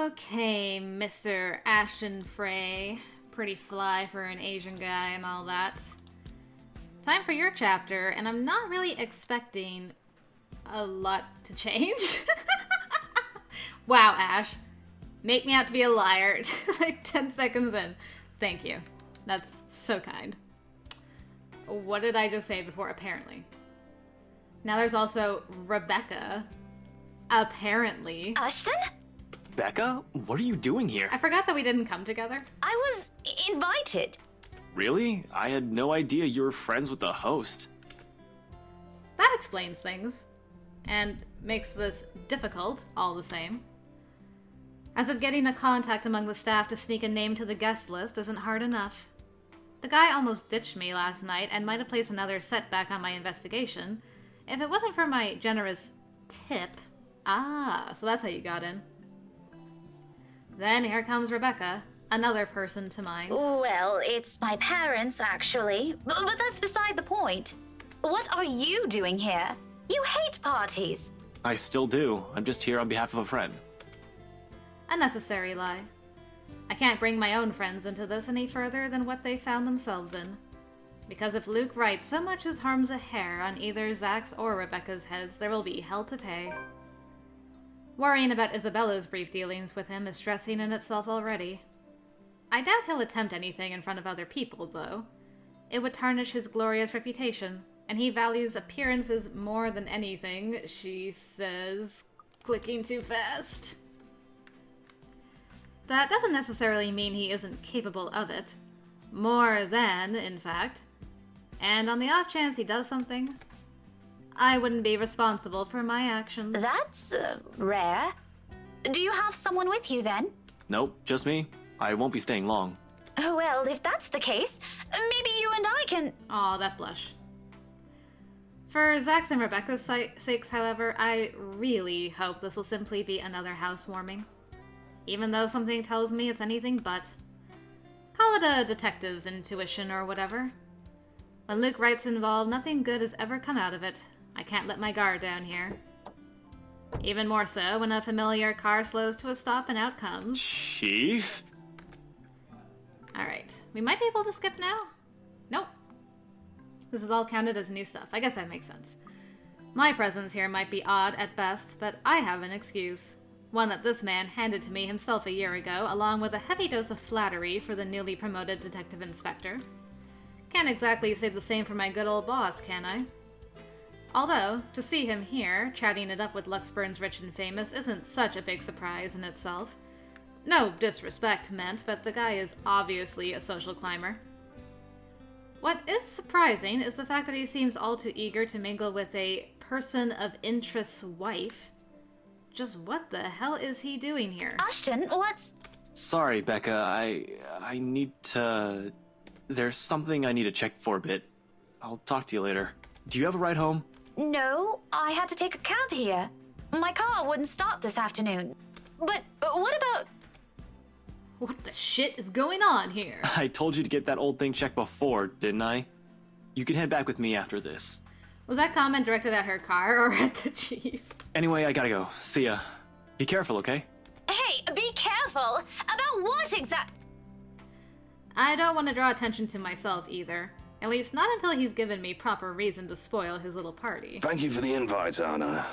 Okay, Mr. Ashton Frey. Pretty fly for an Asian guy and all that. Time for your chapter, and I'm not really expecting a lot to change. Wow, Ash. Make me out to be a liar. Like 10 seconds in. Thank you. That's so kind. What did I just say before? Apparently. Now there's also Rebecca. Apparently. Ashton? Becca, what are you doing here? I forgot that we didn't come together. I was invited. Really? I had no idea you were friends with the host. That explains things. And makes this difficult, all the same. As if getting a contact among the staff to sneak a name to the guest list isn't hard enough. The guy almost ditched me last night and might have placed another setback on my investigation if it wasn't for my generous tip. Ah, so that's how you got in. Then here comes Rebecca, another person to mind. Well, it's my parents, actually. But that's beside the point. What are you doing here? You hate parties. I still do. I'm just here on behalf of a friend. A necessary lie. I can't bring my own friends into this any further than what they found themselves in. Because if Luke Wright so much as harms a hair on either Zach's or Rebecca's heads, there will be hell to pay. Worrying about Isabella's brief dealings with him is stressing in itself already. I doubt he'll attempt anything in front of other people, though. It would tarnish his glorious reputation, and he values appearances more than anything, she says, clicking too fast. That doesn't necessarily mean he isn't capable of it. More than, in fact. And on the off chance he does something, I wouldn't be responsible for my actions. That's rare. Do you have someone with you then? Nope, just me. I won't be staying long. Oh, well, if that's the case, maybe you and I can... Aw, that blush. For Zach's and Rebecca's sakes, however, I really hope this will simply be another housewarming. Even though something tells me it's anything but. Call it a detective's intuition or whatever. When Luke Wright's involved, nothing good has ever come out of it. I can't let my guard down here. Even more so when a familiar car slows to a stop and out comes. Chief? Alright, we might be able to skip now? Nope. This is all counted as new stuff. I guess that makes sense. My presence here might be odd at best, but I have an excuse. One that this man handed to me himself a year ago, along with a heavy dose of flattery for the newly promoted detective inspector. Can't exactly say the same for my good old boss, can I? Although, to see him here, chatting it up with Luxburn's rich and famous, isn't such a big surprise in itself. No disrespect meant, but the guy is obviously a social climber. What is surprising is the fact that he seems all too eager to mingle with a person of interest's wife. Just what the hell is he doing here? Ashton, what's... Sorry, Becca. I need to... There's something I need to check for a bit. I'll talk to you later. Do you have a ride home? No, I had to take a cab here. My car wouldn't start this afternoon. But what about... What the shit is going on here? I told you to get that old thing checked before, didn't I? You can head back with me after this. Was that comment directed at her car or at the chief? Anyway, I gotta go. See ya. Be careful, okay? Hey, be careful! About what I don't want to draw attention to myself either. At least not until he's given me proper reason to spoil his little party. Thank you for the invite, Anna.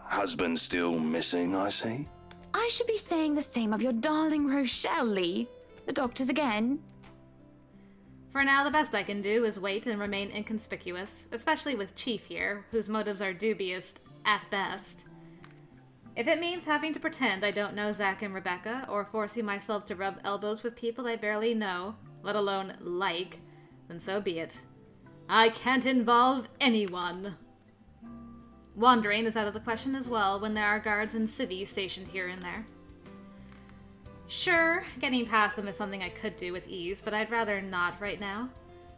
Husband still missing, I see? I should be saying the same of your darling Rochelle, Lee. The doctors again. For now, the best I can do is wait and remain inconspicuous, especially with Chief here, whose motives are dubious at best. If it means having to pretend I don't know Zach and Rebecca, or forcing myself to rub elbows with people I barely know, let alone like, then so be it. I can't involve anyone. Wandering is out of the question as well when there are guards and civvies stationed here and there. Sure, getting past them is something I could do with ease, but I'd rather not right now.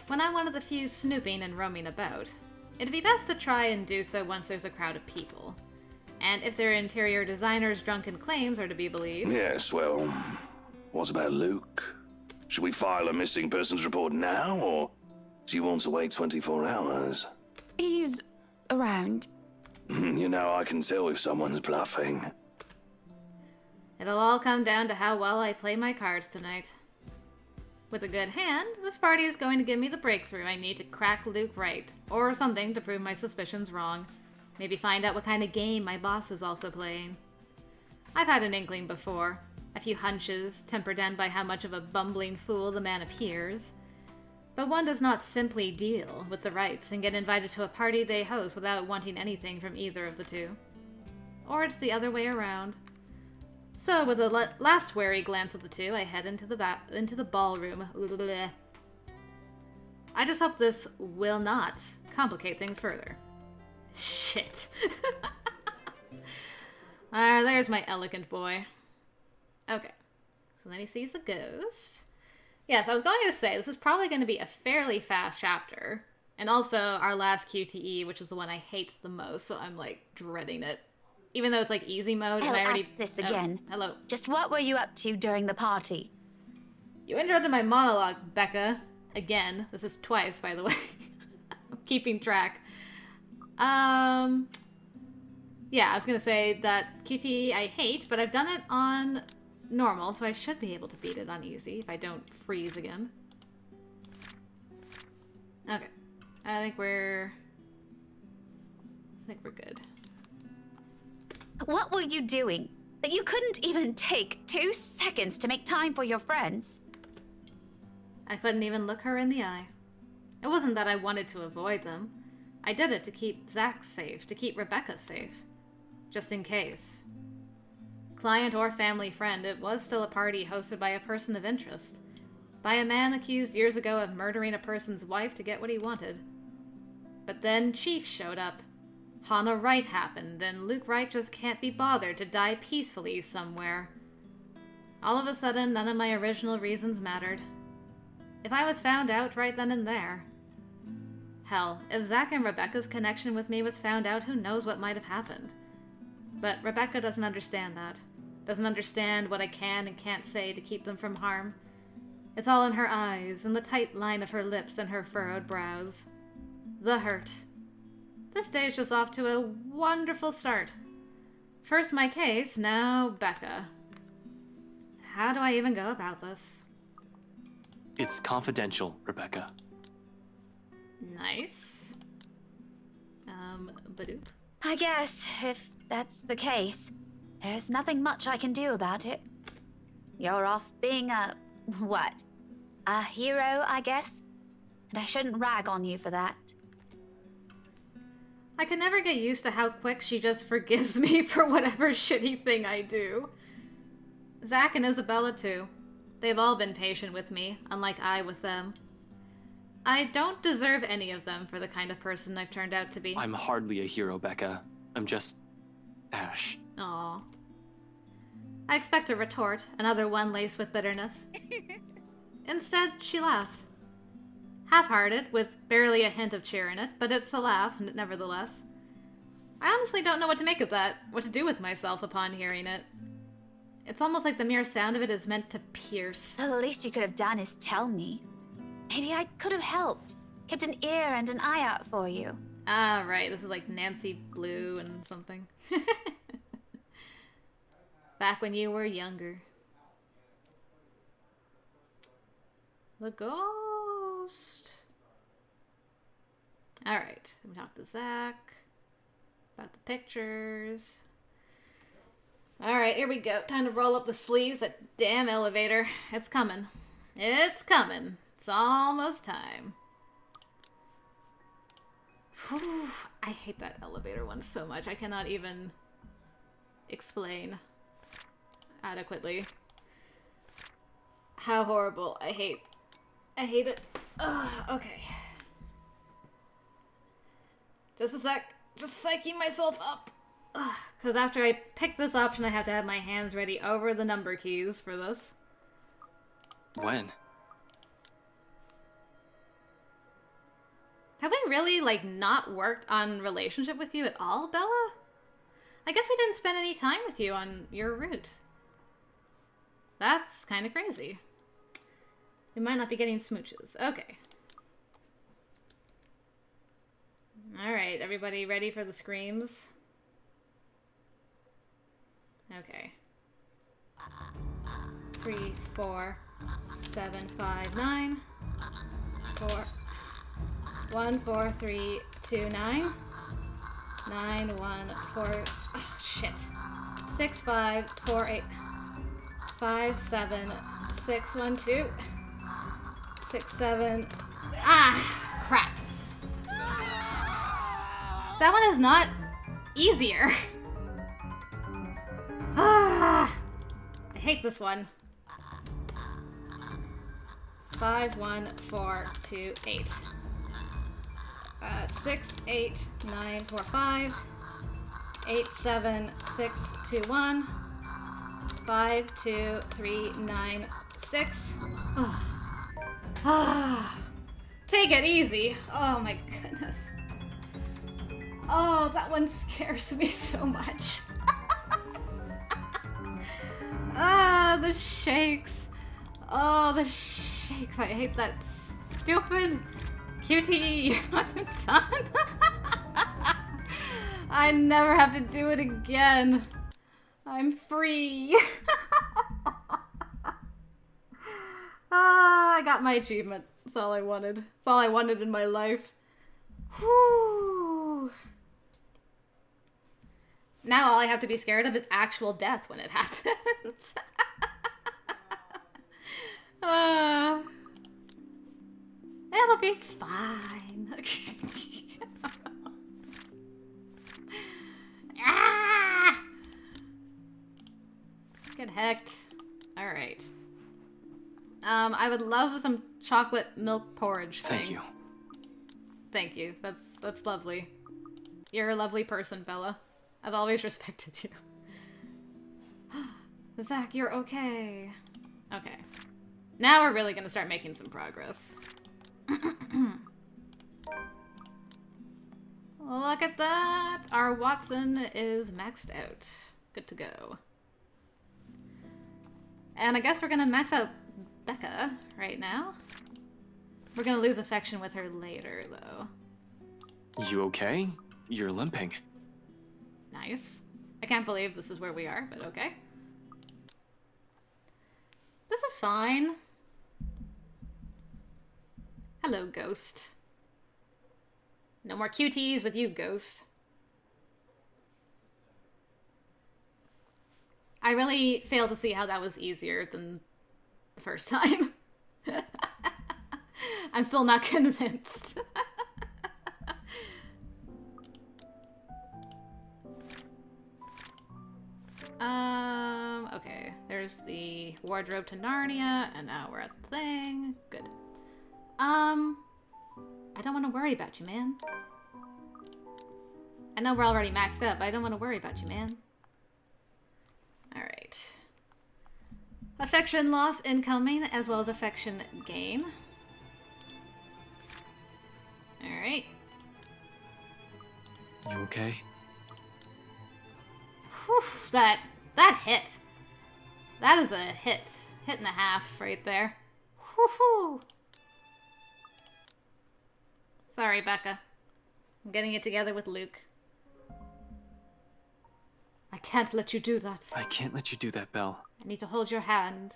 When I'm one of the few snooping and roaming about, it'd be best to try and do so once there's a crowd of people. And if their interior designers' drunken claims are to be believed... Yes, well, what about Luke? Should we file a missing persons report now, or do you want to wait 24 hours? He's around. You know, I can tell if someone's bluffing. It'll all come down to how well I play my cards tonight. With a good hand, this party is going to give me the breakthrough I need to crack Luke right, or something to prove my suspicions wrong. Maybe find out what kind of game my boss is also playing. I've had an inkling before. A few hunches, tempered in by how much of a bumbling fool the man appears. But one does not simply deal with the rights and get invited to a party they host without wanting anything from either of the two. Or it's the other way around. So, with a last wary glance at the two, I head into the ballroom. I just hope this will not complicate things further. Shit. There's my elegant boy. Okay. So then he sees the ghost. Yes, I was going to say, this is probably going to be a fairly fast chapter. And also our last QTE, which is the one I hate the most, so I'm, like, dreading it. Even though it's, like, easy mode, and I already... ask this again. Hello. Just what were you up to during the party? You interrupted my monologue, Becca. Again. This is twice, by the way. I'm keeping track. Yeah, I was gonna say that QTE I hate, but I've done it on normal, so I should be able to beat it on easy if I don't freeze again. Okay. I think we're good. What were you doing? That you couldn't even take 2 seconds to make time for your friends? I couldn't even look her in the eye. It wasn't that I wanted to avoid them. I did it to keep Zach safe, to keep Rebecca safe. Just in case. Client or family friend, it was still a party hosted by a person of interest. By a man accused years ago of murdering a person's wife to get what he wanted. But then Chief showed up. Hannah Wright happened, and Luke Wright just can't be bothered to die peacefully somewhere. All of a sudden, none of my original reasons mattered. If I was found out right then and there. Hell, if Zach and Rebecca's connection with me was found out, who knows what might have happened. But Rebecca doesn't understand that. Doesn't understand what I can and can't say to keep them from harm. It's all in her eyes, and the tight line of her lips and her furrowed brows. The hurt. This day is just off to a wonderful start. First my case, now Becca. How do I even go about this? It's confidential, Rebecca. Nice. Badoop. I guess, if that's the case, there's nothing much I can do about it. You're off being a... what? A hero, I guess? And I shouldn't rag on you for that. I can never get used to how quick she just forgives me for whatever shitty thing I do. Zach and Isabella, too. They've all been patient with me, unlike I with them. I don't deserve any of them for the kind of person I've turned out to be. I'm hardly a hero, Becca. I'm just... Ash. Aw. I expect a retort, another one laced with bitterness. Instead, she laughs. Half-hearted, with barely a hint of cheer in it, but it's a laugh, nevertheless. I honestly don't know what to make of that, what to do with myself upon hearing it. It's almost like the mere sound of it is meant to pierce. The least you could have done is tell me. Maybe I could have helped. Kept an ear and an eye out for you. Ah, right, this is like Nancy Blue and something. Back when you were younger. The ghost. Alright, we talked to Zach about the pictures. Alright, here we go. Time to roll up the sleeves. That damn elevator. It's coming. It's coming. It's almost time. Whew, I hate that elevator one so much. I cannot even explain adequately how horrible. I hate it. Ugh, okay. Just a sec. Just psyching myself up. Because after I pick this option, I have to have my hands ready over the number keys for this. When? Have we really, like, not worked on relationship with you at all, Bella? I guess we didn't spend any time with you on your route. That's kind of crazy. We might not be getting smooches. Okay. Alright, everybody ready for the screams? Okay. 3, 4, 7, 5, 9. 4. 1, 4, 3, 2, 9. 9, 1, 4. Oh, shit. 6, 5, 4, 8. 5, 7, 6, 1, 2. 6, 7. Ah, crap. That one is not easier. Ah, I hate this one. 5, 1, 4, 2, 8. 6, 8, 9, 4, 5. 8, 7, 6, 2, 1. 5, 2, 3, 9, 6. Oh. Ah. Take it easy. Oh my goodness. Oh, that one scares me so much. Ah, the shakes. Oh, the shakes. I hate that stupid QTE. I'm done. I never have to do it again. I'm free. Ah, I got my achievement. That's all I wanted. That's all I wanted in my life. Whew. Now all I have to be scared of is actual death when it happens. It'll be fine. Ah! Get hecked. Alright. I would love some chocolate milk porridge thing. Thank you. Thank you. That's lovely. You're a lovely person, Bella. I've always respected you. Zach, you're okay. Okay. Now we're really gonna start making some progress. Look at that! Our Watson is maxed out. Good to go. And I guess we're gonna max out Becca right now. We're gonna lose affection with her later, though. You okay? You're limping. Nice. I can't believe this is where we are, but okay. This is fine. Hello, Ghost. No more QTs with you, Ghost. I really fail to see how that was easier than the first time. I'm still not convinced. Okay. There's the wardrobe to Narnia, and now we're at the thing. Good. I don't want to worry about you, man. I know we're already maxed up, but I don't want to worry about you, man. Alright. Affection loss incoming, as well as affection gain. Alright. You okay? Whew, that hit. That is a hit. Hit and a half right there. Whew. Sorry, Becca. I'm getting it together with Luke. I can't let you do that. I can't let you do that, Belle. I need to hold your hand.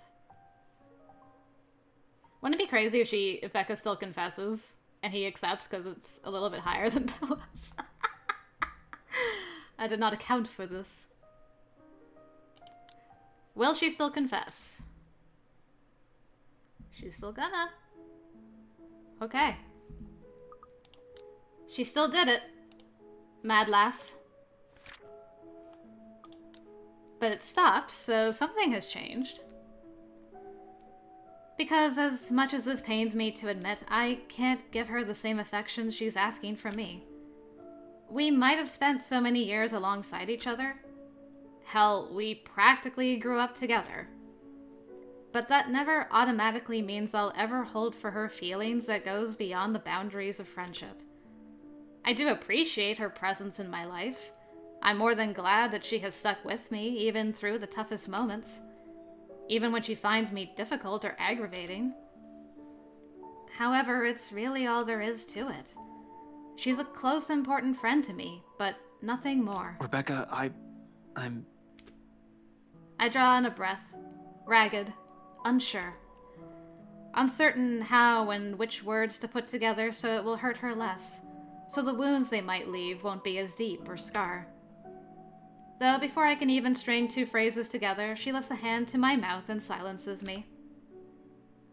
Wouldn't it be crazy if Becca still confesses and he accepts because it's a little bit higher than Bella's? I did not account for this. Will she still confess? She's still gonna. Okay. She still did it. Mad lass. But it stopped, so something has changed. Because as much as this pains me to admit, I can't give her the same affection she's asking from me. We might have spent so many years alongside each other. Hell, we practically grew up together. But that never automatically means I'll ever hold for her feelings that goes beyond the boundaries of friendship. I do appreciate her presence in my life. I'm more than glad that she has stuck with me, even through the toughest moments. Even when she finds me difficult or aggravating. However, it's really all there is to it. She's a close, important friend to me, but nothing more. Rebecca, I draw in a breath, ragged, unsure. Uncertain how and which words to put together so it will hurt her less, so the wounds they might leave won't be as deep or scar. Though before I can even string two phrases together, she lifts a hand to my mouth and silences me.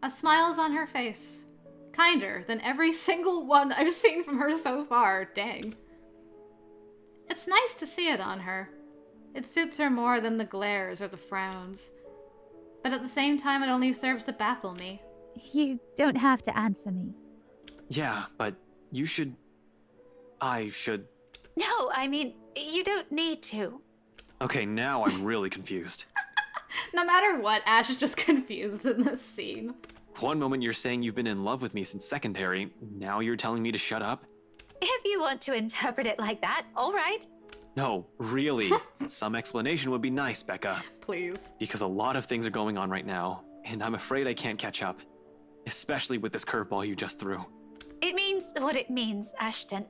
A smile's on her face, kinder than every single one I've seen from her so far, dang. It's nice to see it on her. It suits her more than the glares or the frowns. But at the same time, it only serves to baffle me. You don't have to answer me. Yeah, but you should... I should... No, I mean, you don't need to. Okay, now I'm really confused. No matter what, Ash is just confused in this scene. One moment you're saying you've been in love with me since secondary, now you're telling me to shut up? If you want to interpret it like that, all right. No, really. Some explanation would be nice, Becca. Please. Because a lot of things are going on right now, and I'm afraid I can't catch up. Especially with this curveball you just threw. It means what it means, Ashton.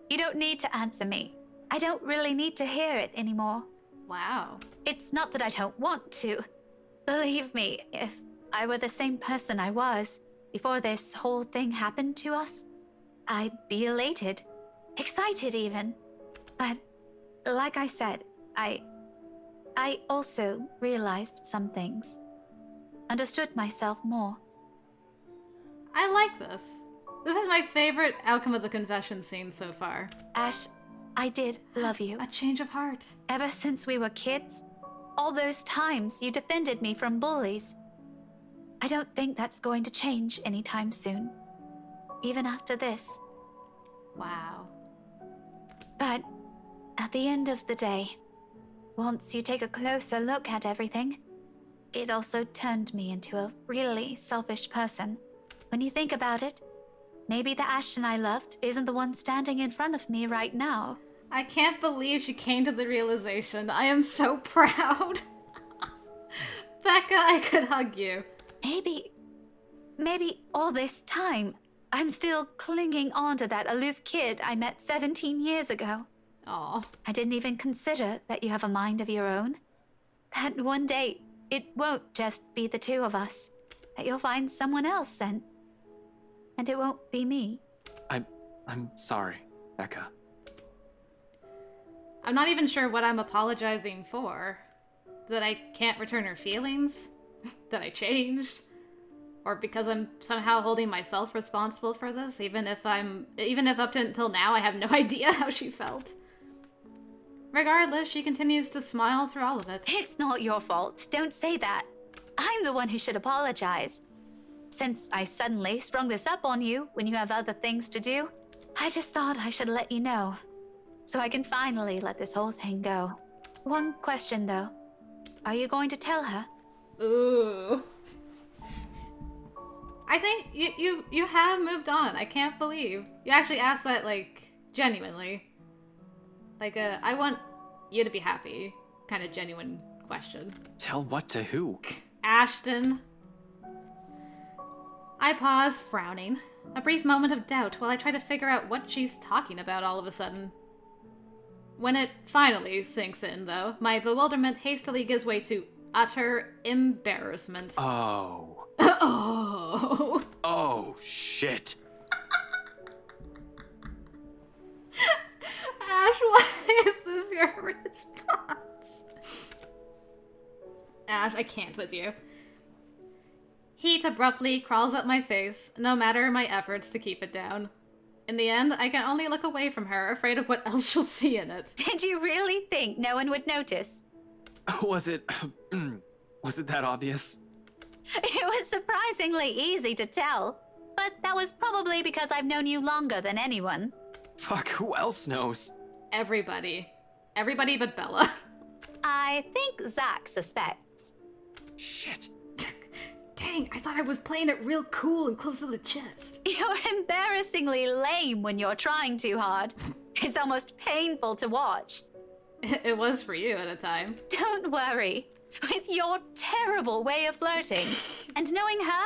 You don't need to answer me. I don't really need to hear it anymore. Wow. It's not that I don't want to. Believe me, if I were the same person I was before this whole thing happened to us, I'd be elated, excited even. But like I said, I also realized some things. Understood myself more. I like this. This is my favorite outcome of the confession scene so far. Ash, I did love you. A change of heart. Ever since we were kids, all those times you defended me from bullies. I don't think that's going to change anytime soon. Even after this. Wow. But at the end of the day, once you take a closer look at everything, it also turned me into a really selfish person. When you think about it, maybe the Ashton I loved isn't the one standing in front of me right now. I can't believe she came to the realization. I am so proud. Becca, I could hug you. Maybe all this time, I'm still clinging on to that aloof kid I met 17 years ago. Aw. I didn't even consider that you have a mind of your own. That one day, it won't just be the two of us. That you'll find someone else and it won't be me. I'm sorry, Becca. I'm not even sure what I'm apologizing for. That I can't return her feelings? That I changed? Or because I'm somehow holding myself responsible for this, even if up until now I have no idea how she felt. Regardless, she continues to smile through all of it. It's not your fault. Don't say that. I'm the one who should apologize. Since I suddenly sprung this up on you when you have other things to do, I just thought I should let you know. So I can finally let this whole thing go. One question though. Are you going to tell her? Ooh. I think you have moved on. I can't believe. You actually asked that, like, genuinely. Like I want you to be happy kind of genuine question. Tell what to who? Ashton. I pause, frowning. A brief moment of doubt while I try to figure out what she's talking about all of a sudden. When it finally sinks in, though, my bewilderment hastily gives way to utter embarrassment. Oh. Oh. Oh, shit. Ash, why is this your response? Ash, I can't with you. Heat abruptly crawls up my face, no matter my efforts to keep it down. In the end, I can only look away from her, afraid of what else she'll see in it. Did you really think no one would notice? Was it that obvious? It was surprisingly easy to tell. But that was probably because I've known you longer than anyone. Fuck, who else knows? Everybody. Everybody but Bella. I think Zach suspects. Shit. Dang, I thought I was playing it real cool and close to the chest. You're embarrassingly lame when you're trying too hard. It's almost painful to watch. It was for you at a time. Don't worry. With your terrible way of flirting and knowing her,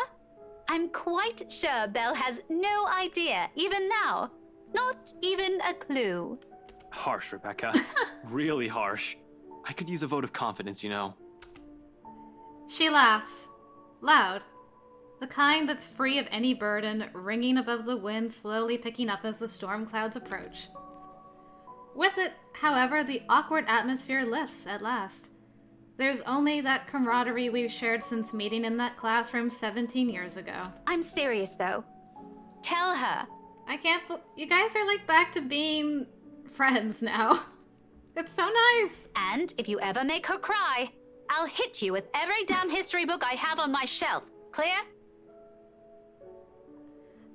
I'm quite sure Belle has no idea, even now. Not even a clue. Harsh, Rebecca. Really harsh. I could use a vote of confidence, you know. She laughs. Loud. The kind that's free of any burden, ringing above the wind, slowly picking up as the storm clouds approach. With it, however, the awkward atmosphere lifts at last. There's only that camaraderie we've shared since meeting in that classroom 17 years ago. I'm serious, though. Tell her. I can't you guys are like back to being friends now. It's so nice. And if you ever make her cry, I'll hit you with every damn history book I have on my shelf. Clear?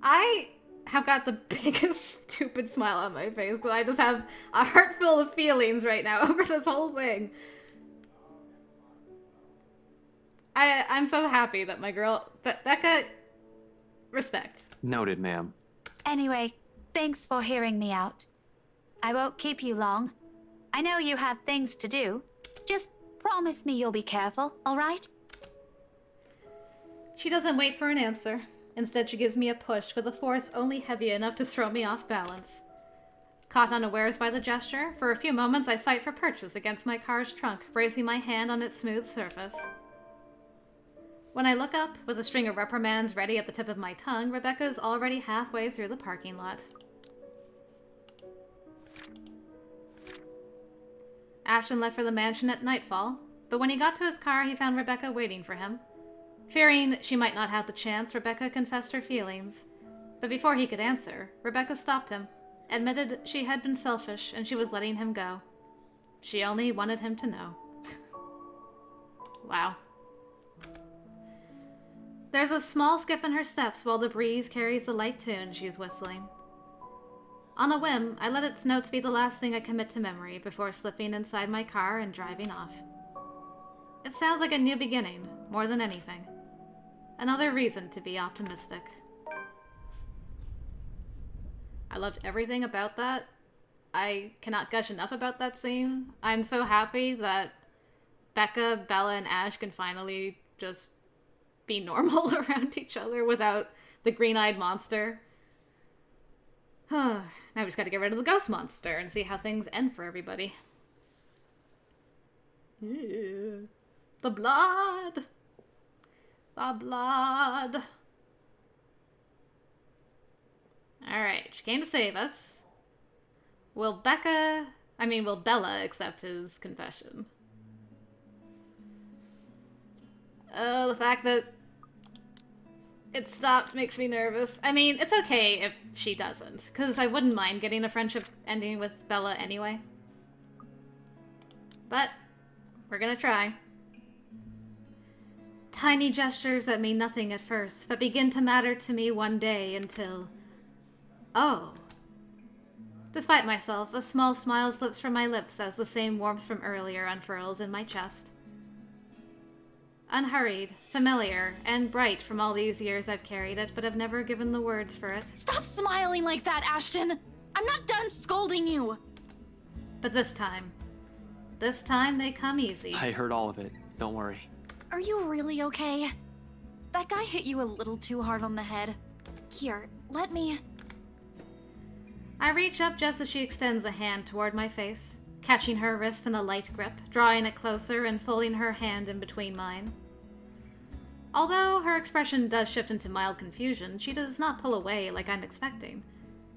I have got the biggest stupid smile on my face because I just have a heart full of feelings right now over this whole thing. I'm so happy that my girl, Becca, respect. Noted, ma'am. Anyway, thanks for hearing me out. I won't keep you long. I know you have things to do. Just promise me you'll be careful, all right? She doesn't wait for an answer. Instead, she gives me a push with a force only heavy enough to throw me off balance. Caught unawares by the gesture, for a few moments I fight for purchase against my car's trunk, bracing my hand on its smooth surface. When I look up, with a string of reprimands ready at the tip of my tongue, Rebecca's already halfway through the parking lot. Ashton left for the mansion at nightfall, but when he got to his car, he found Rebecca waiting for him. Fearing she might not have the chance, Rebecca confessed her feelings. But before he could answer, Rebecca stopped him, admitted she had been selfish and she was letting him go. She only wanted him to know. Wow. There's a small skip in her steps while the breeze carries the light tune she's whistling. On a whim, I let its notes be the last thing I commit to memory before slipping inside my car and driving off. It sounds like a new beginning, more than anything. Another reason to be optimistic. I loved everything about that. I cannot gush enough about that scene. I'm so happy that Becca, Bella, and Ash can finally just be normal around each other without the green-eyed monster. Now we just gotta get rid of the ghost monster and see how things end for everybody. Yeah. The blood! The blood! Alright, she came to save us. Will Bella accept his confession? The fact that it stopped makes me nervous. I mean, it's okay if she doesn't, because I wouldn't mind getting a friendship ending with Bella anyway. But we're gonna try. Tiny gestures that mean nothing at first, but begin to matter to me one day until... Oh. Despite myself, a small smile slips from my lips as the same warmth from earlier unfurls in my chest. Unhurried, familiar, and bright from all these years I've carried it, but have never given the words for it. Stop smiling like that, Ashton! I'm not done scolding you! But this time they come easy. I heard all of it. Don't worry. Are you really okay? That guy hit you a little too hard on the head. Here, let me... I reach up just as she extends a hand toward my face, catching her wrist in a light grip, drawing it closer and folding her hand in between mine. Although her expression does shift into mild confusion, she does not pull away like I'm expecting.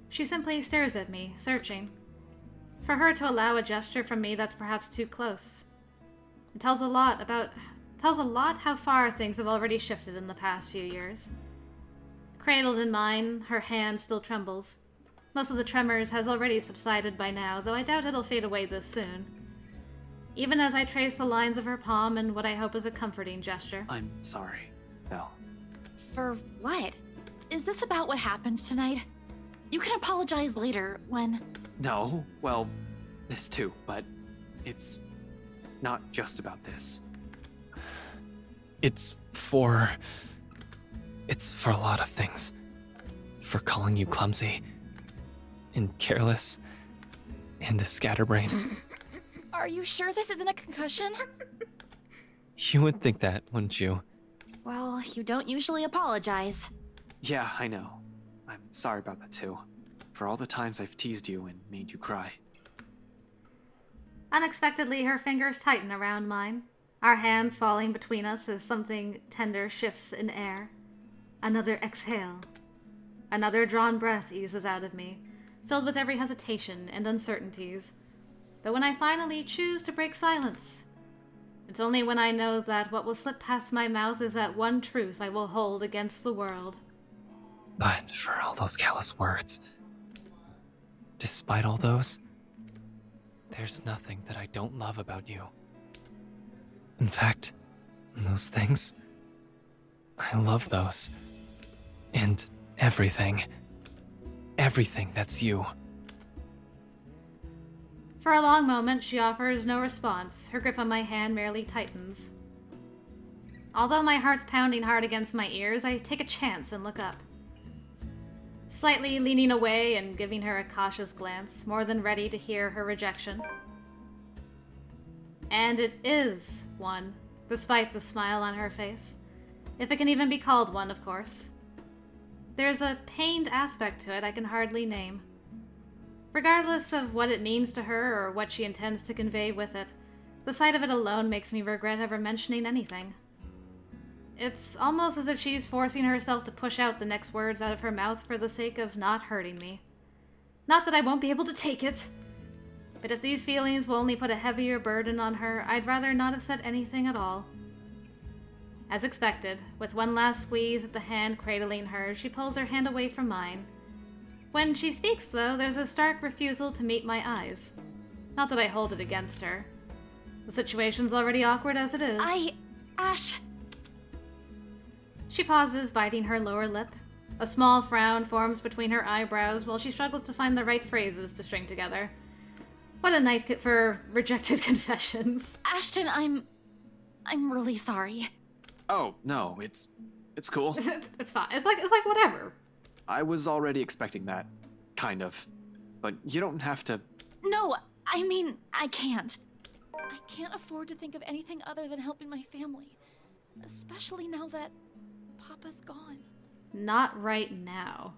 She simply stares at me, searching. For her to allow a gesture from me that's perhaps too close. It tells a lot how far things have already shifted in the past few years. Cradled in mine, her hand still trembles. Most of the tremors has already subsided by now, though I doubt it'll fade away this soon. Even as I trace the lines of her palm in what I hope is a comforting gesture. I'm sorry, Belle. For what? Is this about what happened tonight? You can apologize later, when... No, well, this too, but it's not just about this. It's for a lot of things. For calling you clumsy, and careless, and a scatterbrain. Are you sure this isn't a concussion? You would think that, wouldn't you? Well, you don't usually apologize. Yeah, I know. I'm sorry about that too. For all the times I've teased you and made you cry. Unexpectedly, her fingers tighten around mine. our hands falling between us as something tender shifts in air. Another exhale. Another drawn breath eases out of me, filled with every hesitation and uncertainties. But when I finally choose to break silence, it's only when I know that what will slip past my mouth is that one truth I will hold against the world. But for all those callous words, despite all those, there's nothing that I don't love about you. In fact, those things, I love those. And everything. Everything that's you. For a long moment, she offers no response. Her grip on my hand merely tightens. Although my heart's pounding hard against my ears, I take a chance and look up. Slightly leaning away and giving her a cautious glance, more than ready to hear her rejection. And it is one, despite the smile on her face. If it can even be called one, of course. There's a pained aspect to it I can hardly name. Regardless of what it means to her or what she intends to convey with it, the sight of it alone makes me regret ever mentioning anything. It's almost as if she's forcing herself to push out the next words out of her mouth for the sake of not hurting me. Not that I won't be able to take it, but if these feelings will only put a heavier burden on her, I'd rather not have said anything at all. As expected, with one last squeeze at the hand cradling her, she pulls her hand away from mine. When she speaks, though, there's a stark refusal to meet my eyes. Not that I hold it against her. The situation's already awkward as it is. Ash... She pauses, biting her lower lip. A small frown forms between her eyebrows while she struggles to find the right phrases to string together. What a night for rejected confessions. Ashton, I'm really sorry. Oh, no, it's cool. It's fine. It's like whatever. I was already expecting that. Kind of. But you don't have to... No, I mean, I can't. I can't afford to think of anything other than helping my family. Especially now that Papa's gone. Not right now.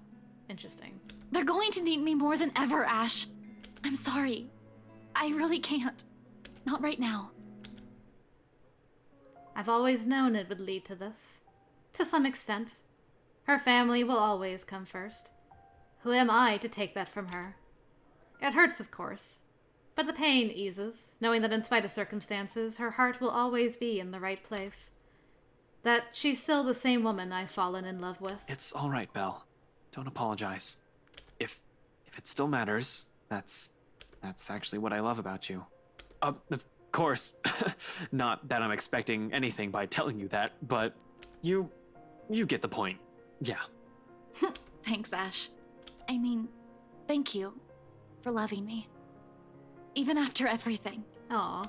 Interesting. They're going to need me more than ever, Ash. I'm sorry. I really can't. Not right now. I've always known it would lead to this. To some extent. Her family will always come first. Who am I to take that from her? It hurts, of course. But the pain eases, knowing that in spite of circumstances, her heart will always be in the right place. That she's still the same woman I've fallen in love with. It's all right, Belle. Don't apologize. If it still matters, that's actually what I love about you. Of course, not that I'm expecting anything by telling you that, but you get the point. Yeah. Thanks, Ash. I mean, thank you for loving me. Even after everything. Aw.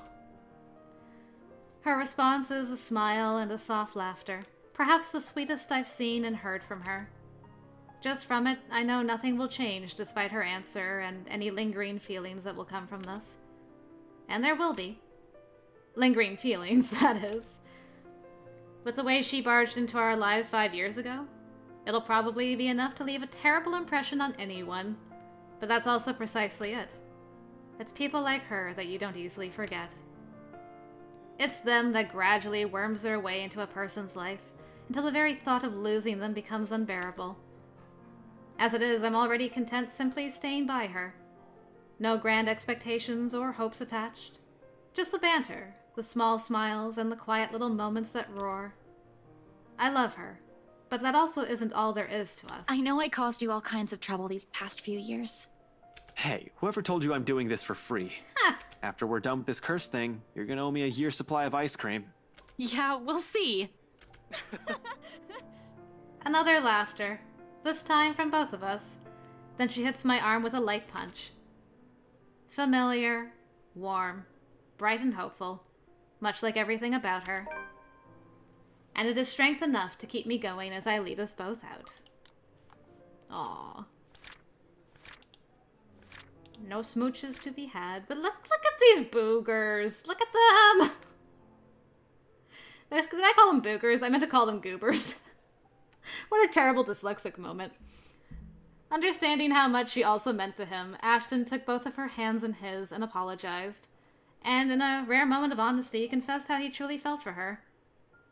Her response is a smile and a soft laughter, perhaps the sweetest I've seen and heard from her. Just from it, I know nothing will change despite her answer and any lingering feelings that will come from this. And there will be. Lingering feelings, that is. With the way she barged into our lives 5 years ago, it'll probably be enough to leave a terrible impression on anyone. But that's also precisely it. It's people like her that you don't easily forget. It's them that gradually worms their way into a person's life, until the very thought of losing them becomes unbearable. As it is, I'm already content simply staying by her. No grand expectations or hopes attached. Just the banter, the small smiles, and the quiet little moments that roar. I love her, but that also isn't all there is to us. I know I caused you all kinds of trouble these past few years. Hey, whoever told you I'm doing this for free? After we're done with this curse thing, you're gonna owe me a year's supply of ice cream. Yeah, we'll see. Another laughter, this time from both of us. Then she hits my arm with a light punch. Familiar, warm, bright and hopeful, much like everything about her. And it is strength enough to keep me going as I lead us both out. Aww. No smooches to be had, but look at these boogers. Look at them! Did I call them boogers? I meant to call them goobers. What a terrible dyslexic moment. Understanding how much she also meant to him, Ashton took both of her hands in his and apologized. and in a rare moment of honesty confessed how he truly felt for her.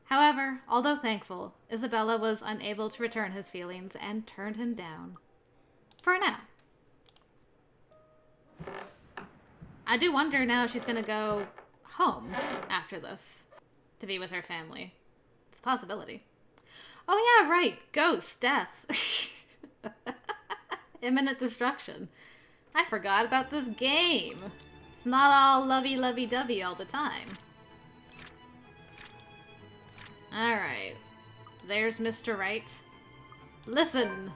However, although thankful, Isabella was unable to return his feelings and turned him down. For now. I do wonder now if she's gonna go home after this to be with her family. It's a possibility. Oh yeah, right. Ghost, death. Imminent destruction. I forgot about this game. It's not all lovey-dovey all the time. Alright. There's Mr. Right. Listen.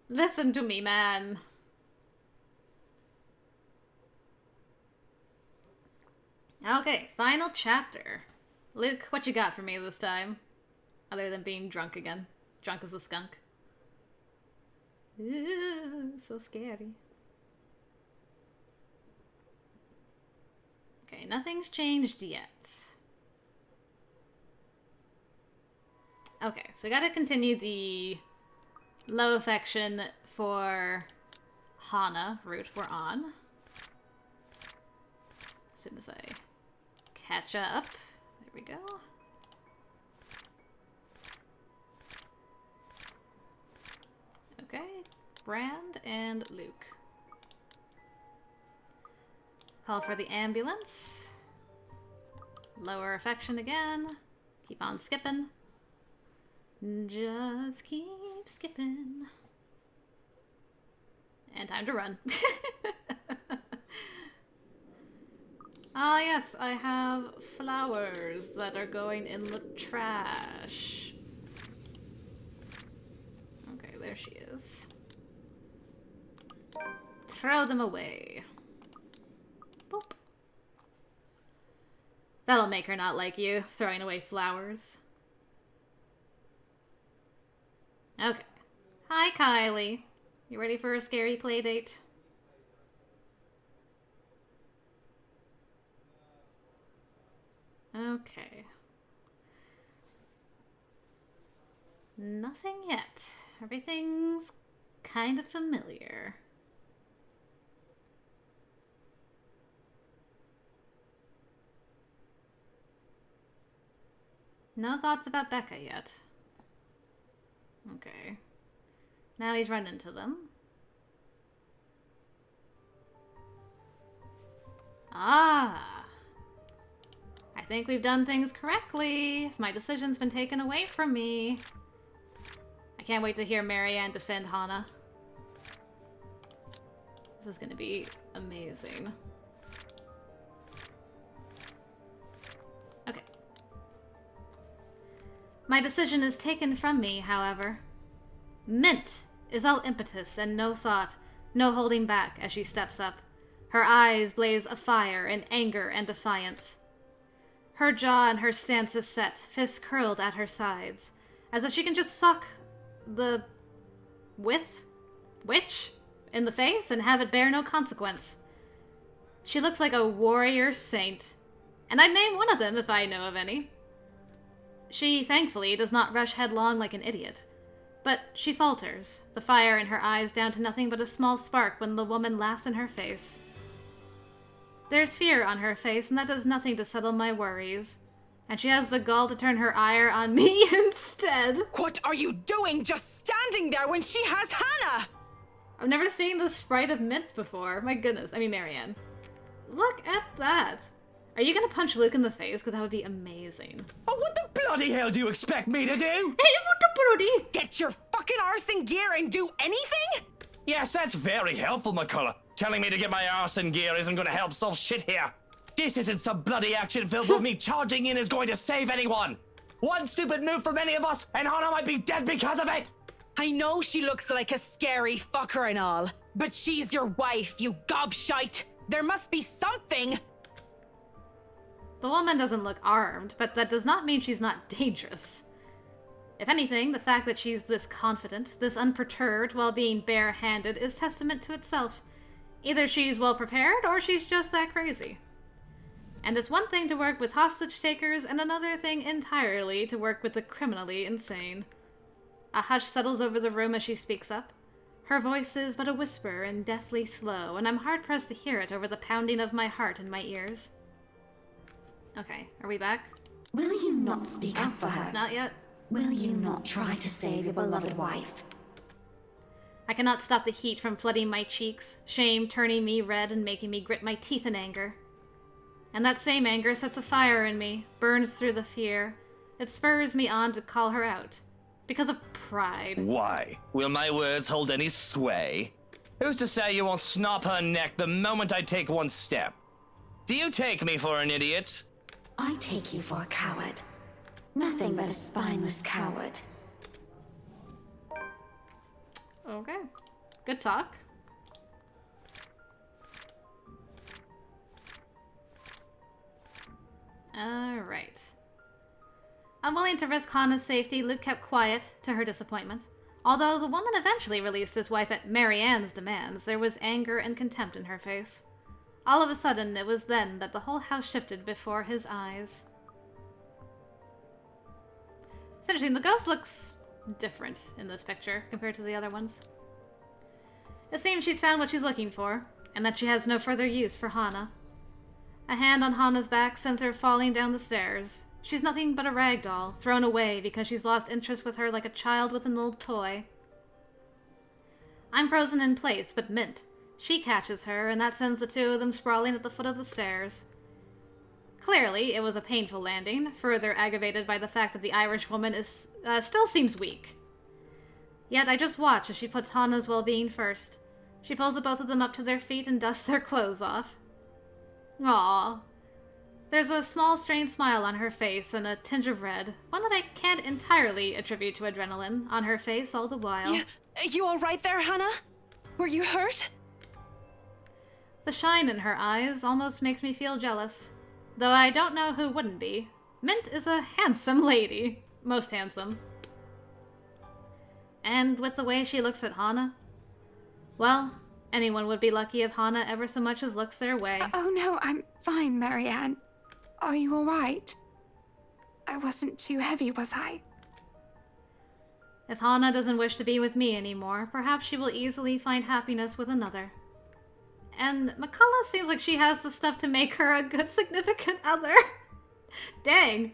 Listen to me, man. Okay, final chapter. Luke, what you got for me this time? Other than being drunk again. Drunk as a skunk. Ooh, so scary. Okay, nothing's changed yet. Okay, so I gotta continue the low affection for Hana route we're on. As soon as I catch up. There we go. Okay, Brand and Luke. Call for the ambulance. Lower affection again. Keep on skipping. Just keep skipping. And time to run. Ah, yes, I have flowers that are going in the trash. Okay, there she is. Throw them away. Boop. That'll make her not like you, throwing away flowers. Okay. Hi, Kylie. You ready for a scary play date? Okay. Nothing yet. Everything's kind of familiar. No thoughts about Becca yet. Okay. Now he's run into them. Ah! I think we've done things correctly. My decision's been taken away from me. I can't wait to hear Marianne defend Hana. This is gonna be amazing. Okay. My decision is taken from me, however. Mint is all impetus and no thought, no holding back as she steps up. Her eyes blaze afire in anger and defiance. Her jaw and her stance is set, fists curled at her sides, as if she can just sock the witch in the face and have it bear no consequence. She looks like a warrior saint, and I'd name one of them if I know of any. She, thankfully, does not rush headlong like an idiot, but she falters, the fire in her eyes down to nothing but a small spark when the woman laughs in her face. There's fear on her face, and that does nothing to settle my worries. And she has the gall to turn her ire on me instead. What are you doing just standing there when she has Hannah? I've never seen the sprite of Mint before. My goodness. I mean, Marianne. Look at that. Are you gonna punch Luke in the face? Because that would be amazing. Oh, what the bloody hell do you expect me to do? Hey, what the bloody? Get your fucking arse in gear and do anything? Yes, that's very helpful, McCullough. Telling me to get my arse in gear isn't going to help solve shit here. This isn't some bloody action filled with me charging in is going to save anyone. One stupid move from any of us, and Hannah might be dead because of it. I know she looks like a scary fucker and all, but she's your wife, you gobshite. There must be something. The woman doesn't look armed, but that does not mean she's not dangerous. If anything, the fact that she's this confident, this unperturbed while being bare-handed is testament to itself. Either she's well prepared, or she's just that crazy. And it's one thing to work with hostage takers, and another thing entirely to work with the criminally insane. A hush settles over the room as she speaks up. Her voice is but a whisper and deathly slow, and I'm hard-pressed to hear it over the pounding of my heart in my ears. Okay, are we back? Will you not speak up for her? Not yet. Will you not try to save your beloved wife? I cannot stop the heat from flooding my cheeks, shame turning me red and making me grit my teeth in anger. And that same anger sets a fire in me, burns through the fear. It spurs me on to call her out. Because of pride. Why? Will my words hold any sway? Who's to say you won't snap her neck the moment I take one step? Do you take me for an idiot? I take you for a coward. Nothing but a spineless coward. Okay. Good talk. Alright. Unwilling to risk Hana's safety, Luke kept quiet, to her disappointment. Although the woman eventually released his wife at Mary Ann's demands, there was anger and contempt in her face. All of a sudden, it was then that the whole house shifted before his eyes. It's interesting, the ghost looks different in this picture compared to the other ones. It seems she's found what she's looking for, and that she has no further use for Hana. A hand on Hana's back sends her falling down the stairs. She's nothing but a rag doll, thrown away because she's lost interest with her like a child with an old toy. I'm frozen in place, but Mint. She catches her, and that sends the two of them sprawling at the foot of the stairs. Clearly, it was a painful landing, further aggravated by the fact that the Irish woman still seems weak. Yet I just watch as she puts Hana's well-being first. She pulls the both of them up to their feet and dusts their clothes off. Aww. There's a small, strained smile on her face and a tinge of red, one that I can't entirely attribute to adrenaline, on her face all the while. You all right there, Hannah? Were you hurt? The shine in her eyes almost makes me feel jealous. Though I don't know who wouldn't be. Mint is a handsome lady. Most handsome. And with the way she looks at Hana, well, anyone would be lucky if Hana ever so much as looks their way. Oh no, I'm fine, Marianne. Are you alright? I wasn't too heavy, was I? If Hana doesn't wish to be with me anymore, perhaps she will easily find happiness with another. And McCullough seems like she has the stuff to make her a good significant other. Dang.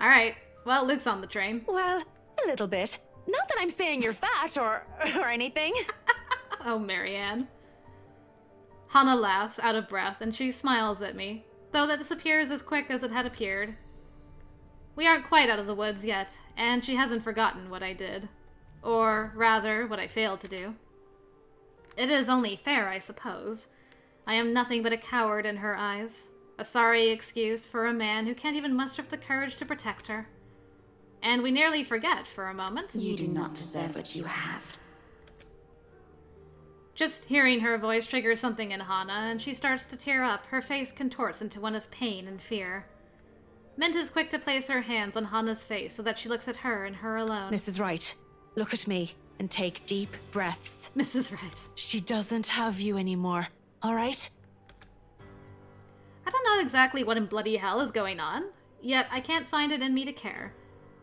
Alright, well, Luke's on the train. Well, a little bit. Not that I'm saying you're fat or anything. Oh, Marianne. Hana laughs, out of breath, and she smiles at me, though that disappears as quick as it had appeared. We aren't quite out of the woods yet, and she hasn't forgotten what I did. Or, rather, what I failed to do. It is only fair, I suppose. I am nothing but a coward in her eyes. A sorry excuse for a man who can't even muster up the courage to protect her. And we nearly forget for a moment. You do not deserve what you have. Just hearing her voice triggers something in Hana, and she starts to tear up. Her face contorts into one of pain and fear. Mint is quick to place her hands on Hana's face so that she looks at her and her alone. Mrs. Wright, look at me and take deep breaths. Mrs. Wright. She doesn't have you anymore, all right? I don't know exactly what in bloody hell is going on, yet I can't find it in me to care.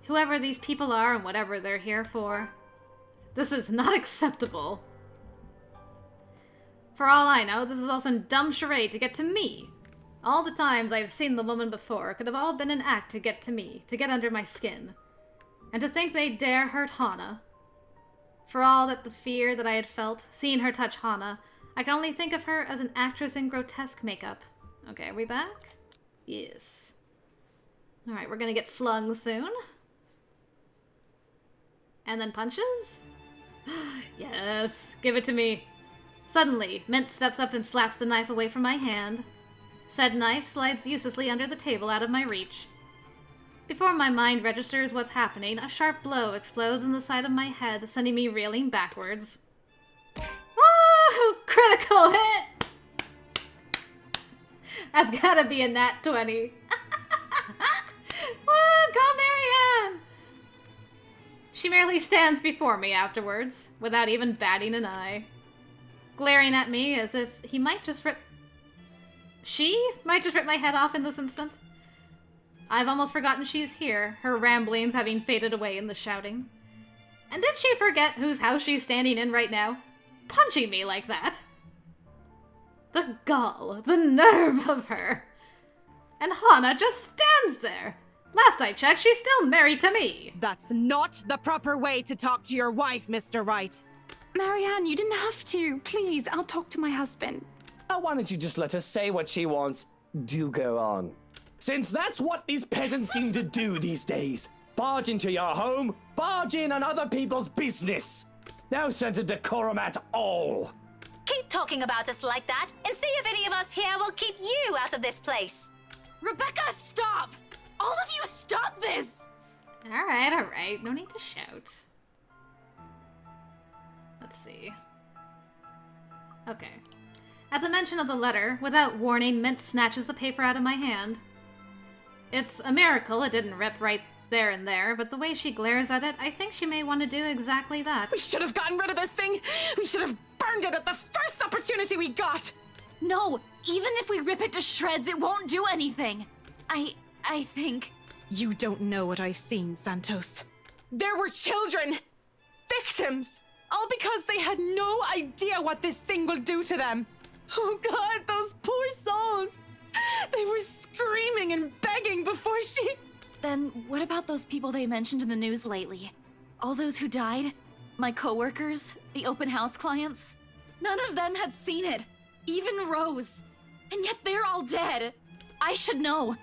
Whoever these people are and whatever they're here for. This is not acceptable. For all I know, this is all some dumb charade to get to me. All the times I've seen the woman before could have all been an act to get to me, to get under my skin. And to think they dare hurt Hana. For all that the fear that I had felt, seeing her touch Hana, I can only think of her as an actress in grotesque makeup. Okay, are we back? Yes. Alright, we're gonna get flung soon. And then punches? Yes, give it to me. Suddenly, Mint steps up and slaps the knife away from my hand. Said knife slides uselessly under the table out of my reach. Before my mind registers what's happening, a sharp blow explodes in the side of my head, sending me reeling backwards. Woo! Critical hit! That's gotta be a nat 20. Woo! Go Marianne! She merely stands before me afterwards, without even batting an eye. Glaring at me as if he might just rip... She might just rip my head off in this instant. I've almost forgotten she's here, her ramblings having faded away in the shouting. And did she forget whose house she's standing in right now? punching me like that? The gall, the nerve of her. And Hana just stands there. Last I checked, she's still married to me. That's not the proper way to talk to your wife, Mr. Wright. Marianne, you didn't have to. Please, I'll talk to my husband. Why don't you just let her say what she wants? Do go on. Since that's what these peasants seem to do these days. Barge into your home, barge in on other people's business. No sense of decorum at all. Keep talking about us like that, and see if any of us here will keep you out of this place. Rebecca, stop! All of you stop this! Alright. No need to shout. Let's see. Okay. At the mention of the letter, without warning, Mint snatches the paper out of my hand. It's a miracle it didn't rip right there and there, but the way she glares at it, I think she may want to do exactly that. We should have gotten rid of this thing. We should have burned it at the first opportunity we got. No, even if we rip it to shreds, it won't do anything. I think... You don't know what I've seen, Santos. There were children, victims, all because they had no idea what this thing will do to them. Oh God, those poor souls. They were screaming and begging before she... Then what about those people they mentioned in the news lately? All those who died? My coworkers? The open house clients? None of them had seen it. Even Rose. And yet they're all dead. I should know.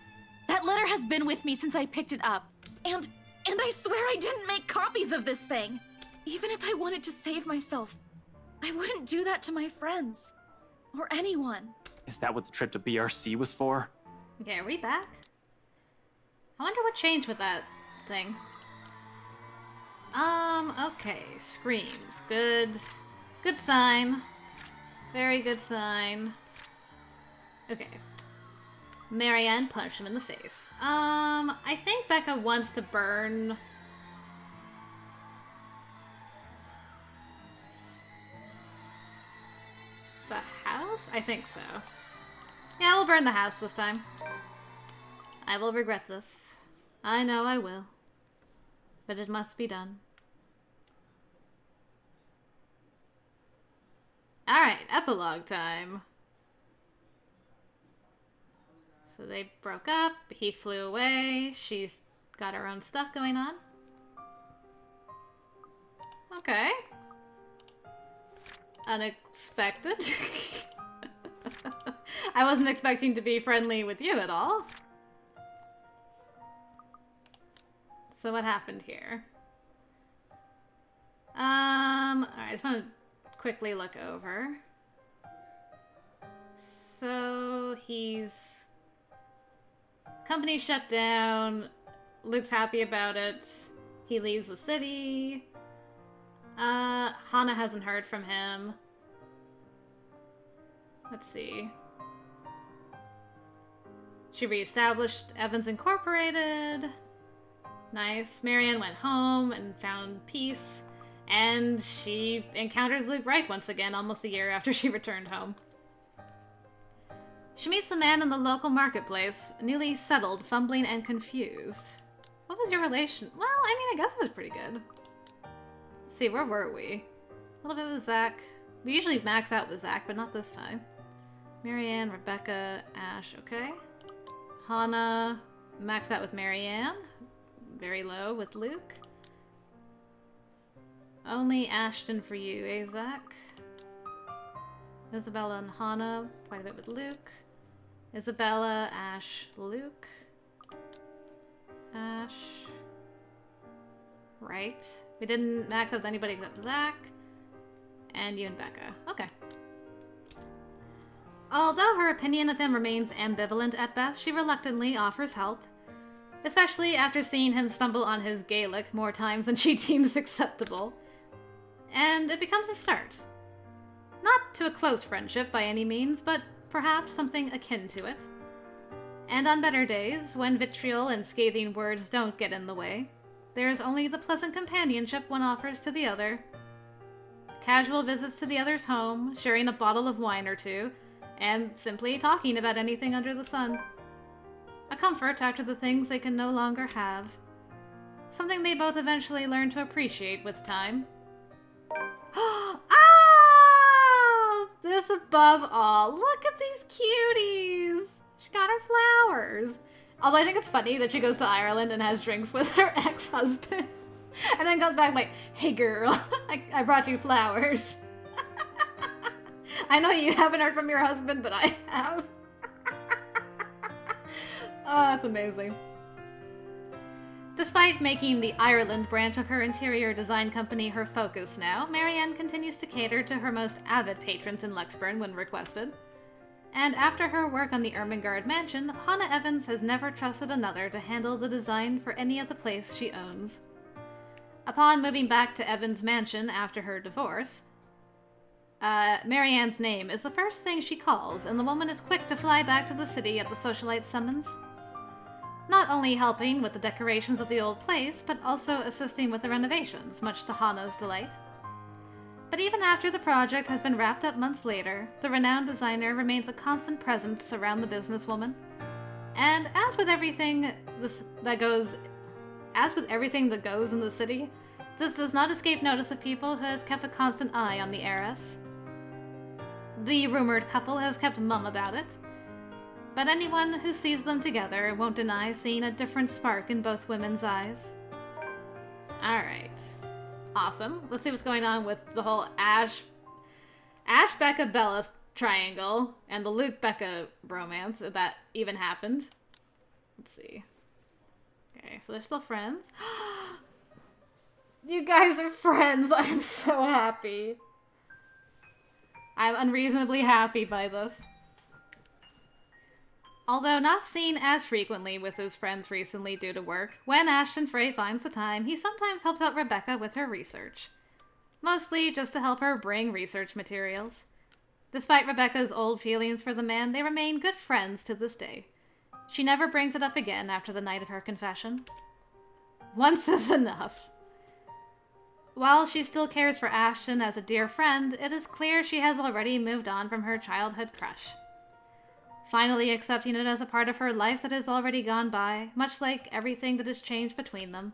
That letter has been with me since I picked it up. And I swear I didn't make copies of this thing. Even if I wanted to save myself, I wouldn't do that to my friends. Or anyone. Is that what the trip to BRC was for? Okay, are we back? I wonder what changed with that thing. Okay. Screams. Good sign. Very good sign. Okay. Marianne punched him in the face. I think Becca wants to burn... the house? I think so. Yeah, we'll burn the house this time. I will regret this. I know I will. But it must be done. Alright, epilogue time. So they broke up, he flew away, she's got her own stuff going on. Okay. Unexpected. I wasn't expecting to be friendly with you at all. So what happened here? Alright, I just want to quickly look over. So he's... company shut down. Luke's happy about it. He leaves the city. Hana hasn't heard from him. Let's see. She reestablished Evans Incorporated. Nice. Marianne went home and found peace. And she encounters Luke Wright once again, almost a year after she returned home. She meets a man in the local marketplace, newly settled, fumbling, and confused. What was your relation? Well, I mean, I guess it was pretty good. Let's see, where were we? A little bit with Zach. We usually max out with Zach, but not this time. Marianne, Rebecca, Ash, okay. Hana, max out with Marianne. Very low with Luke. Only Ashton for you, eh, Zach? Isabella and Hana, quite a bit with Luke. Isabella, Ash, Luke. Ash. Right. We didn't max out with anybody except Zach. And you and Becca. Okay. Although her opinion of him remains ambivalent at best, she reluctantly offers help. Especially after seeing him stumble on his Gaelic more times than she deems acceptable. And it becomes a start. Not to a close friendship by any means, but perhaps something akin to it. And on better days, when vitriol and scathing words don't get in the way, there is only the pleasant companionship one offers to the other. Casual visits to the other's home, sharing a bottle of wine or two, and simply talking about anything under the sun. A comfort after the things they can no longer have. Something they both eventually learn to appreciate with time. Ah! This above all. Look at these cuties. She got her flowers. Although I think it's funny that she goes to Ireland and has drinks with her ex-husband. And then comes back like, hey girl, I brought you flowers. I know you haven't heard from your husband, but I have. Oh, that's amazing. Despite making the Ireland branch of her interior design company her focus now, Marianne continues to cater to her most avid patrons in Luxburn when requested. And after her work on the Ermengarde mansion, Hannah Evans has never trusted another to handle the design for any of the place she owns. Upon moving back to Evans' mansion after her divorce, Marianne's name is the first thing she calls, and the woman is quick to fly back to the city at the socialite's summons. Not only helping with the decorations of the old place, but also assisting with the renovations, much to Hannah's delight. But even after the project has been wrapped up months later, the renowned designer remains a constant presence around the businesswoman. And as with everything that goes in the city, this does not escape notice of people who has kept a constant eye on the heiress. The rumored couple has kept mum about it, but anyone who sees them together won't deny seeing a different spark in both women's eyes. Alright. Awesome. Let's see what's going on with the whole Ash, Becca, Bella triangle, and the Luke, Becca romance, if that even happened. Let's see. Okay, so they're still friends. You guys are friends! I'm so happy. I'm unreasonably happy by this. Although not seen as frequently with his friends recently due to work, when Ashton Frey finds the time, he sometimes helps out Rebecca with her research. Mostly just to help her bring research materials. Despite Rebecca's old feelings for the man, they remain good friends to this day. She never brings it up again after the night of her confession. Once is enough. While she still cares for Ashton as a dear friend, it is clear she has already moved on from her childhood crush. Finally accepting it as a part of her life that has already gone by, much like everything that has changed between them.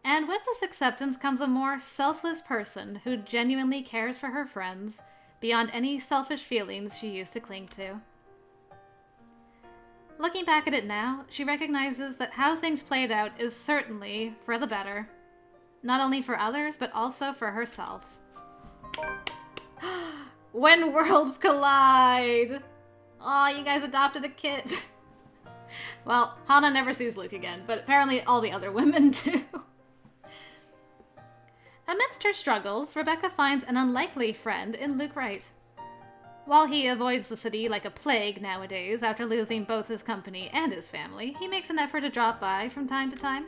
And with this acceptance comes a more selfless person who genuinely cares for her friends, beyond any selfish feelings she used to cling to. Looking back at it now, she recognizes that how things played out is certainly for the better. Not only for others, but also for herself. When worlds collide! Aw, you guys adopted a kid. Well, Hannah never sees Luke again, but apparently all the other women do. Amidst her struggles, Rebecca finds an unlikely friend in Luke Wright. While he avoids the city like a plague nowadays after losing both his company and his family, he makes an effort to drop by from time to time.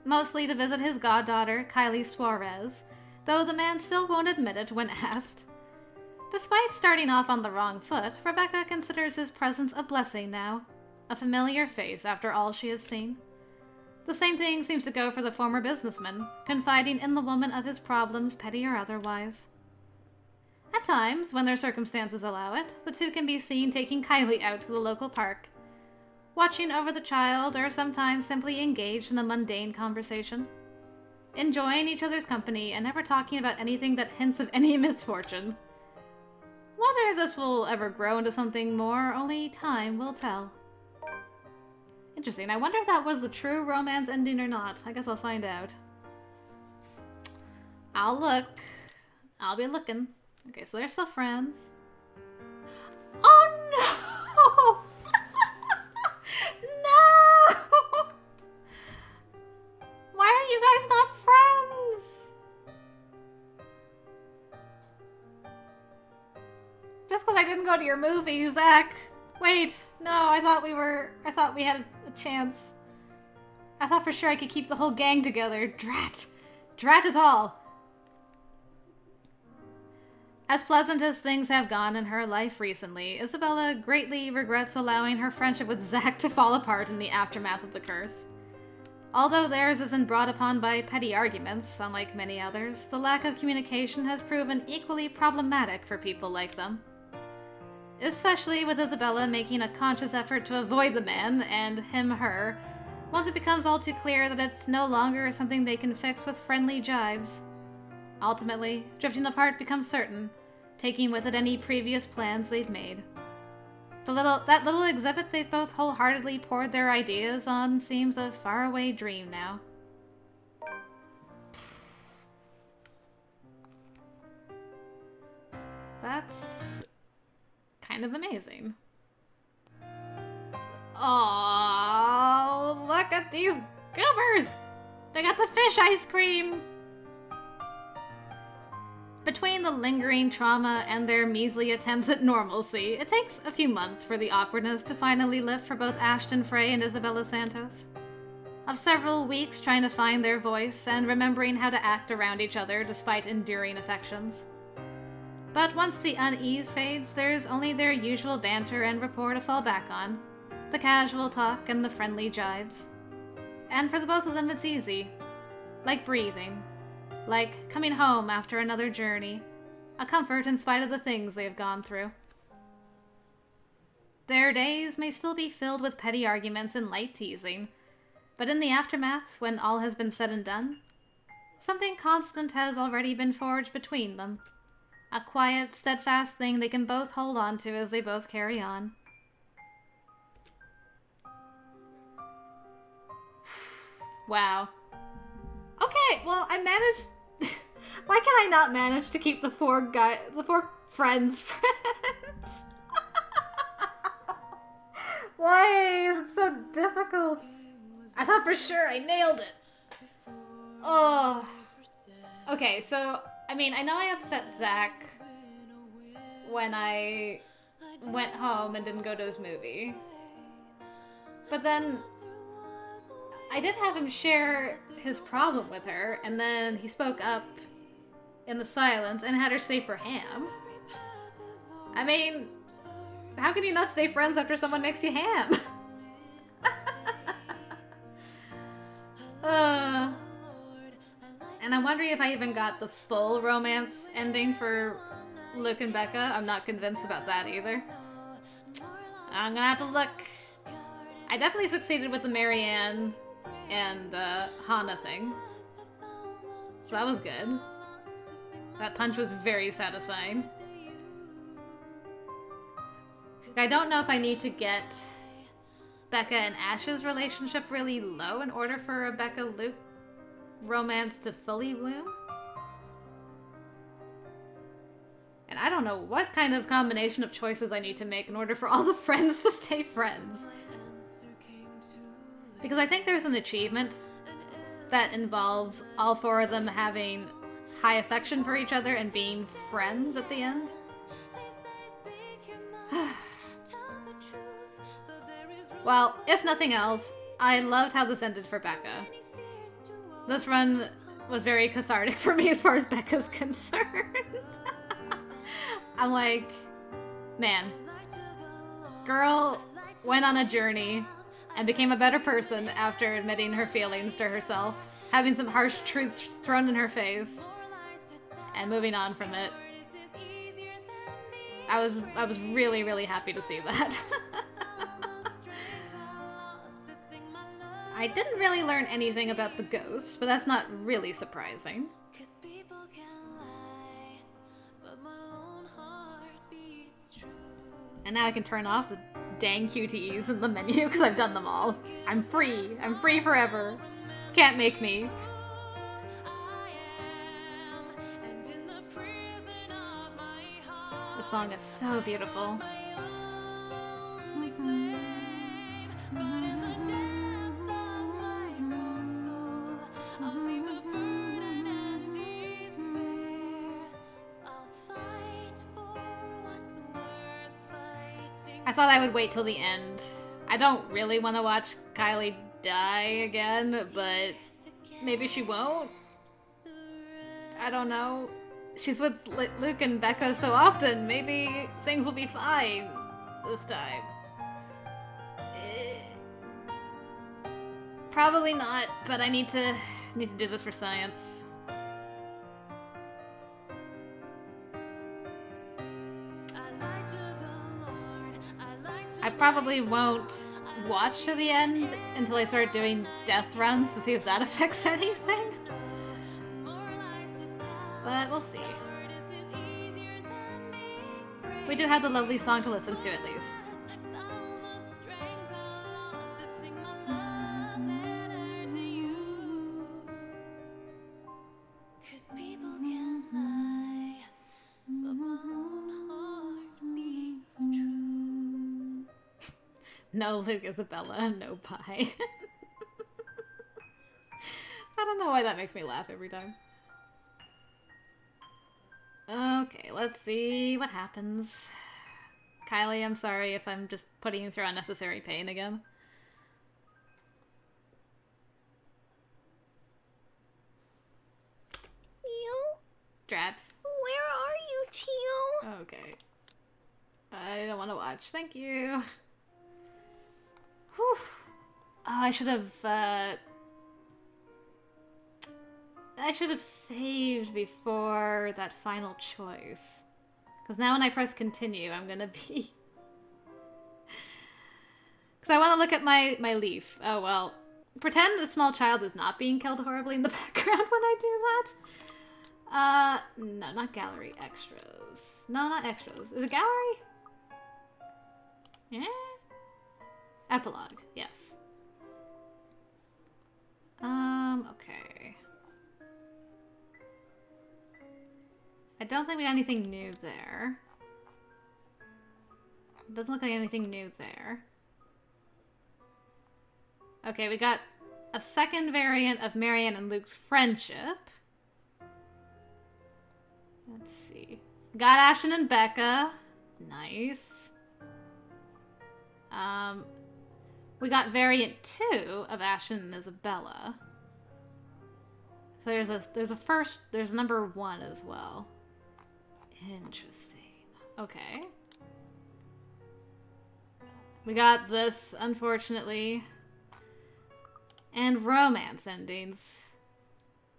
Mostly to visit his goddaughter, Kylie Suarez, though the man still won't admit it when asked. Despite starting off on the wrong foot, Rebecca considers his presence a blessing now, a familiar face after all she has seen. The same thing seems to go for the former businessman, confiding in the woman of his problems, petty or otherwise. At times, when their circumstances allow it, the two can be seen taking Kylie out to the local park, watching over the child, or sometimes simply engaged in a mundane conversation, enjoying each other's company and never talking about anything that hints of any misfortune. Whether this will ever grow into something more, only time will tell. Interesting. I wonder if that was the true romance ending or not. I guess I'll find out. I'll look. I'll be looking. Okay, so they're still friends. Oh no! No! Why are you guys not friends? Just because I didn't go to your movie, Zach. Wait, no, I thought we had a chance. I thought for sure I could keep the whole gang together. Drat. Drat it all. As pleasant as things have gone in her life recently, Isabella greatly regrets allowing her friendship with Zach to fall apart in the aftermath of the curse. Although theirs isn't brought upon by petty arguments, unlike many others, the lack of communication has proven equally problematic for people like them. Especially with Isabella making a conscious effort to avoid the man, and him her, once it becomes all too clear that it's no longer something they can fix with friendly jibes. Ultimately, drifting apart becomes certain, taking with it any previous plans they've made. That little exhibit they've both wholeheartedly poured their ideas on seems a faraway dream now. That's kind of amazing. Oh, look at these goobers! They got the fish ice cream! Between the lingering trauma and their measly attempts at normalcy, it takes a few months for the awkwardness to finally lift for both Ashton Frey and Isabella Santos. Of several weeks trying to find their voice and remembering how to act around each other despite enduring affections. But once the unease fades, there's only their usual banter and rapport to fall back on, the casual talk and the friendly jibes. And for the both of them it's easy. Like breathing. Like coming home after another journey, a comfort in spite of the things they have gone through. Their days may still be filled with petty arguments and light teasing, but in the aftermath, when all has been said and done, something constant has already been forged between them. A quiet, steadfast thing they can both hold on to as they both carry on. Wow. Okay, well, I managed... Why can I not manage to keep the four friends? Why is it so difficult? I thought for sure I nailed it. Oh. Okay, so, I mean, I know I upset Zach when I went home and didn't go to his movie. But then I did have him share his problem with her, and then he spoke up in the silence and had her stay for ham. I mean, how can you not stay friends after someone makes you ham? And I'm wondering if I even got the full romance ending for Luke and Becca. I'm not convinced about that either. I'm gonna have to look. I definitely succeeded with the Marianne and Hana thing. So that was good. That punch was very satisfying. I don't know if I need to get Becca and Ash's relationship really low in order for a Becca-Luke romance to fully bloom. And I don't know what kind of combination of choices I need to make in order for all the friends to stay friends. Because I think there's an achievement that involves all four of them having high affection for each other and being friends at the end. Well, if nothing else, I loved how this ended for Becca. This run was very cathartic for me as far as Becca's concerned. I'm like, man, girl went on a journey and became a better person after admitting her feelings to herself, having some harsh truths thrown in her face, and moving on from it. I was really, really happy to see that. I didn't really learn anything about the ghost, but that's not really surprising. And now I can turn off the dang QTEs in the menu because I've done them all. I'm free. I'm free forever. Can't make me. The song is so beautiful. I thought I would wait till the end. I don't really want to watch Kylie die again, but maybe she won't. I don't know. She's with Luke and Becca so often. Maybe things will be fine this time. Probably not, but I need to do this for science. I probably won't watch to the end until I start doing death runs to see if that affects anything. But we'll see. we do have the lovely song to listen to at least. No Luke, Isabella, no pie. I don't know why that makes me laugh every time. Okay, let's see what happens. Kylie, I'm sorry if I'm just putting you through unnecessary pain again. Teal? Drats. Where are you, Teal? Okay. I don't want to watch. Thank you. Whew. Oh, I should have saved before that final choice. Because now when I press continue, I'm gonna be... Because I want to look at my leaf. Oh, well. Pretend a small child is not being killed horribly in the background when I do that. No, not gallery. Extras. No, not extras. Is it gallery? Yeah? Epilogue. Yes. Okay. I don't think we got anything new there. It doesn't look like anything new there. Okay, we got a second variant of Marianne and Luke's friendship. Let's see. Got Ashton and Becca. Nice. We got variant 2 of Ashton and Isabella. So there's a number 1 as well. Interesting. Okay. We got this, unfortunately. And romance endings.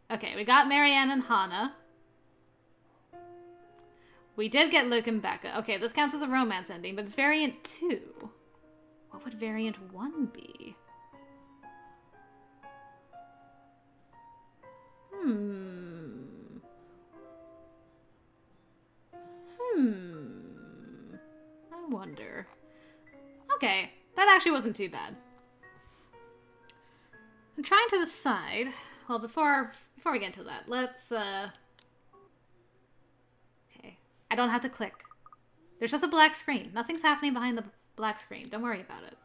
Okay, we got Marianne and Hannah. We did get Luke and Becca. Okay, this counts as a romance ending, but it's variant 2. What would variant 1 be? I wonder. Okay, that actually wasn't too bad. I'm trying to decide. Well, before we get into that, let's okay. I don't have to click. There's just a black screen. Nothing's happening behind the black screen. Don't worry about it.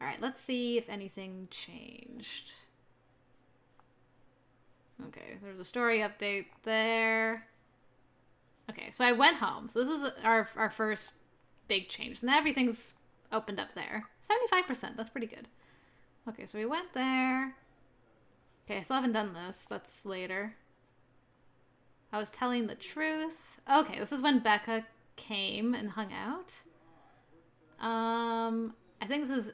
All right, let's see if anything changed. Okay, there's a story update there. Okay, so I went home. So this is our first big change. And everything's opened up there. 75%, that's pretty good. Okay, so we went there. Okay, I still haven't done this. That's later. I was telling the truth. Okay, this is when Becca came and hung out. I think this is...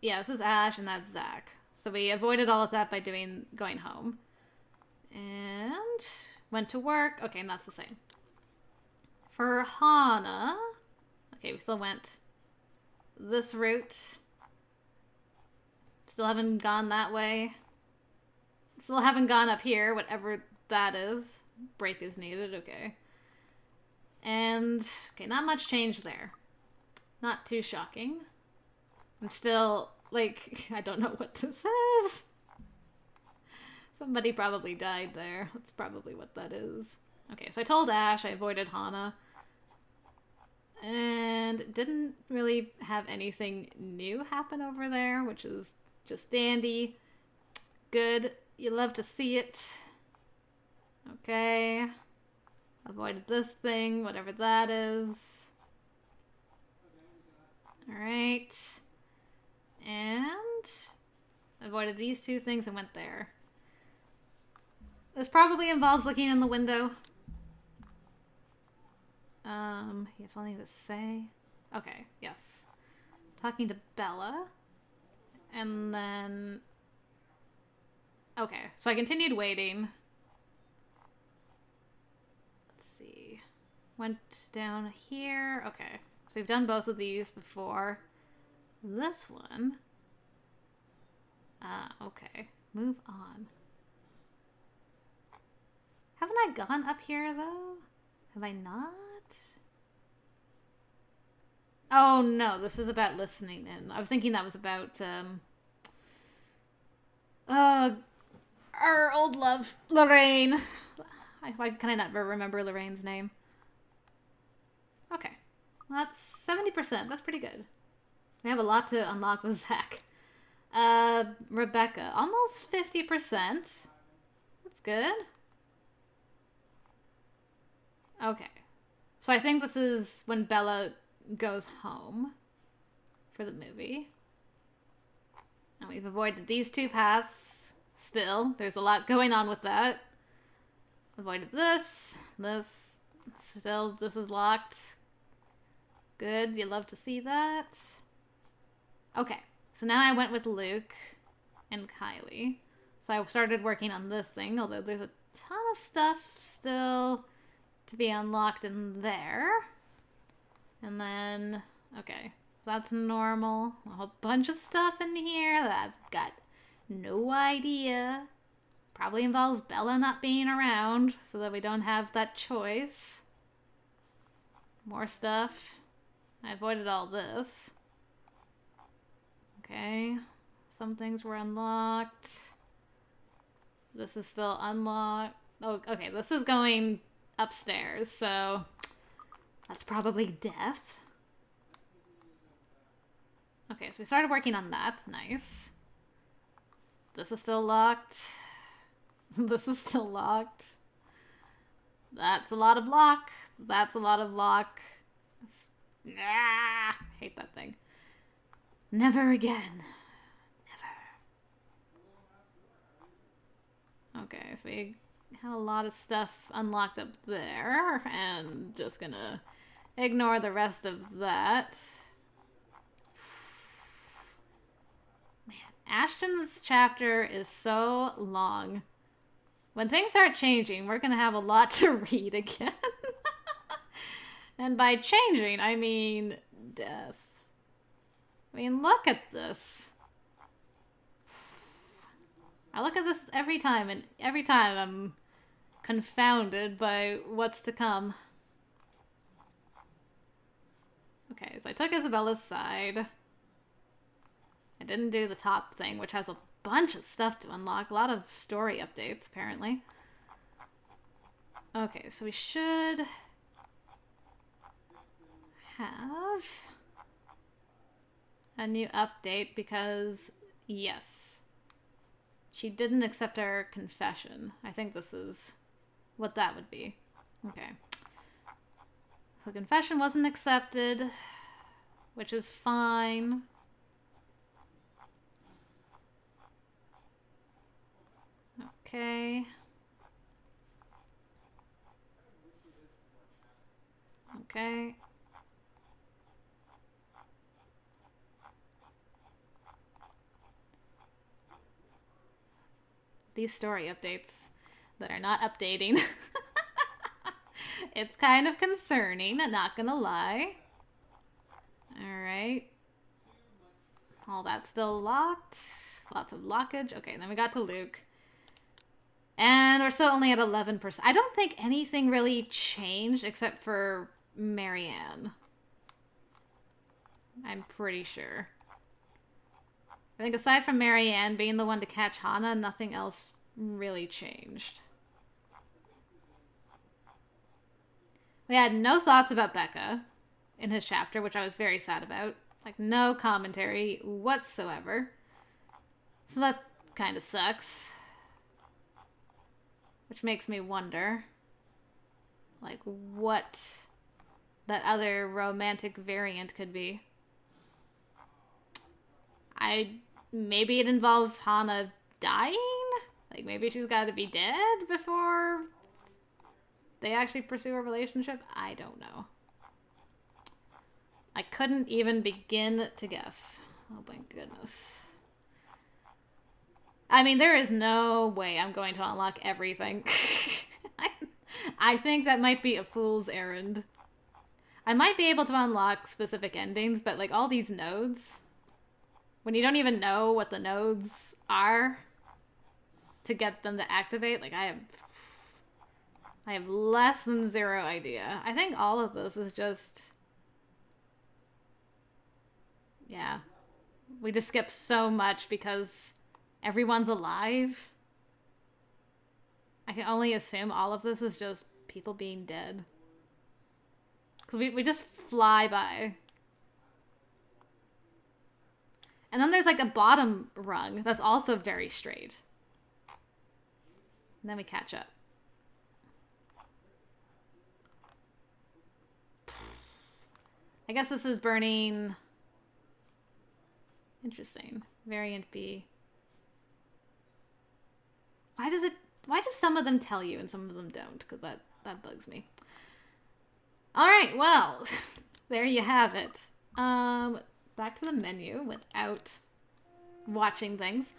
Yeah, this is Ash and that's Zach. So we avoided all of that by going home. And went to work. Okay, and that's the same. For Hannah... Okay, we still went this route. Still haven't gone that way. Still haven't gone up here, whatever that is. Break is needed, okay. And, okay, not much change there. Not too shocking. I'm still, like, I don't know what this is. Somebody probably died there. That's probably what that is. Okay, so I told Ash I avoided Hannah. And didn't really have anything new happen over there, which is just dandy. Good. You love to see it. Okay. Avoided this thing, whatever that is. Alright. And avoided these two things and went there. This probably involves looking in the window. You have something to say? Okay, yes. Talking to Bella. And then... Okay, so I continued waiting. Let's see. Went down here. Okay, so we've done both of these before. This one... okay. Move on. Haven't I gone up here, though? Have I not? Oh no, this is about listening in. I was thinking that was about, our old love, Lorraine. Why can I not remember Lorraine's name? Okay. Well, that's 70%. That's pretty good. We have a lot to unlock with Zach. Rebecca. Almost 50%. That's good. Okay. So I think this is when Bella goes home for the movie. And we've avoided these two paths still. There's a lot going on with that. Avoided this. Still, this is locked. Good, you love to see that. Okay, so now I went with Luke and Kylie. So I started working on this thing, although there's a ton of stuff still to be unlocked in there. And then, okay, so that's normal. A whole bunch of stuff in here that I've got no idea. Probably involves Bella not being around, so that we don't have that choice. More stuff. I avoided all this. Okay, some things were unlocked. This is still unlocked. Oh, okay, this is going upstairs, so that's probably death. Okay, so we started working on that. Nice. This is still locked. This is still locked. That's a lot of lock. That's a lot of lock. Hate that thing. Never again. Never. Okay, so we had a lot of stuff unlocked up there, and just gonna ignore the rest of that. Man, Ashton's chapter is so long. When things start changing, we're gonna have a lot to read again. And by changing, I mean death. I mean, look at this. I look at this every time, and every time I'm confounded by what's to come. Okay, so I took Isabella's side. I didn't do the top thing, which has a bunch of stuff to unlock. A lot of story updates, apparently. Okay, so we should have a new update because, yes, she didn't accept our confession. I think this is what that would be. Okay. So confession wasn't accepted, which is fine. Okay. Okay. These story updates that are not updating. It's kind of concerning, I'm not gonna lie. Alright. All that's still locked. Lots of lockage. Okay, then we got to Luke. And we're still only at 11%. I don't think anything really changed except for Marianne. I'm pretty sure. I think aside from Marianne being the one to catch Hana, nothing else really changed. We had no thoughts about Becca in his chapter, which I was very sad about. Like, no commentary whatsoever. So that kind of sucks. Which makes me wonder, like, what that other romantic variant could be. Maybe it involves Hana dying? Like, maybe she's got to be dead before they actually pursue a relationship? I don't know. I couldn't even begin to guess. Oh my goodness. I mean, there is no way I'm going to unlock everything. I think that might be a fool's errand. I might be able to unlock specific endings, but like all these nodes, when you don't even know what the nodes are to get them to activate, like I have less than zero idea. I think all of this is just Yeah. We just skip so much because everyone's alive. I can only assume all of this is just people being dead. Because we just fly by. And then there's like a bottom rung that's also very straight. And then we catch up. I guess this is burning... Interesting. Variant B. Why do some of them tell you and some of them don't? Because that bugs me. Alright, well, there you have it. Back to the menu without watching things.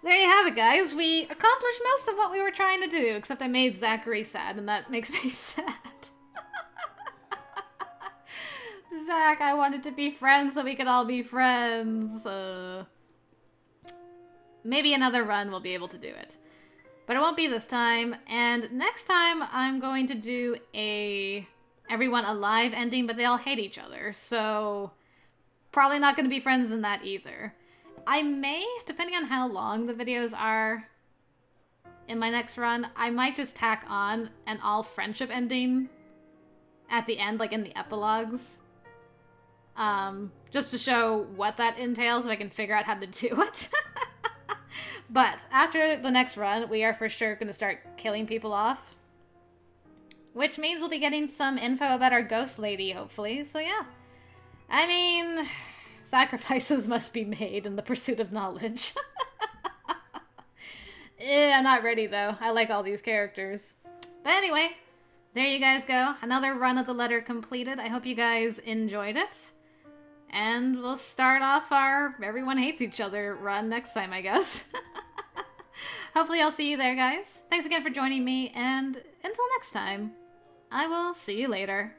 There you have it, guys. We accomplished most of what we were trying to do, except I made Zachary sad, and that makes me sad. Zach, I wanted to be friends so we could all be friends. Maybe another run we'll be able to do it. But it won't be this time, and next time I'm going to do a everyone alive ending, but they all hate each other, so probably not going to be friends in that either. I may, depending on how long the videos are in my next run, I might just tack on an all friendship ending at the end, like in the epilogues. Just to show what that entails, if I can figure out how to do it. But after the next run, we are for sure going to start killing people off. Which means we'll be getting some info about our ghost lady, hopefully. So yeah. I mean, sacrifices must be made in the pursuit of knowledge. I'm not ready, though. I like all these characters. But anyway, there you guys go. Another run of the letter completed. I hope you guys enjoyed it. And we'll start off our everyone hates each other run next time, I guess. Hopefully I'll see you there, guys. Thanks again for joining me, and until next time, I will see you later.